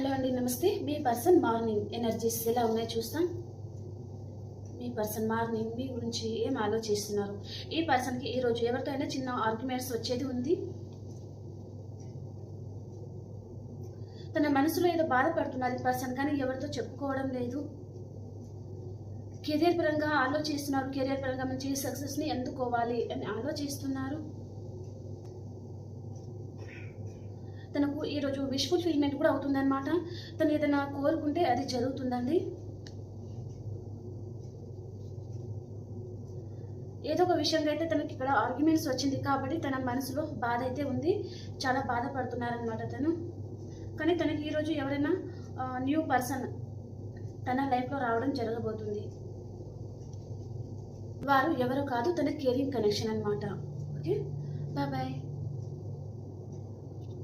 Hello అండి, నమస్తే. మీ person morning energies ఎలా ఉన్నాయి చూస్తాం. మీ పర్సన్ మార్నింగ్ మీ గురించి ఏం ఆలోచిస్తున్నారు? ఈ పర్సన్కి ఈరోజు ఎవరితో అయినా చిన్న ఆర్గ్యుమెంట్స్ వచ్చేది ఉంది. తన మనసులో ఏదో బాధపడుతున్నారు ఈ పర్సన్, కానీ ఎవరితో చెప్పుకోవడం లేదు. కెరియర్ పరంగా ఆలోచిస్తున్నారు. కెరియర్ పరంగా మంచి సక్సెస్ని అందుకోవాలి అని ఆలోచిస్తున్నారు. తనకు ఈరోజు విష్ ఫుల్ఫిల్మెంట్ కూడా అవుతుందన్నమాట. తను ఏదైనా కోరుకుంటే అది జరుగుతుందండి. ఏదో ఒక విషయంగా అయితే తనకి ఇక్కడ ఆర్గ్యుమెంట్స్ వచ్చింది కాబట్టి తన మనసులో బాధ అయితే ఉంది. చాలా బాధపడుతున్నారనమాట తను. కానీ తనకి ఈరోజు ఎవరైనా న్యూ పర్సన్ తన లైఫ్లో రావడం జరగబోతుంది. వారు ఎవరు కాదు, తన కేరింగ్ కనెక్షన్ అనమాట. Okay, bye bye.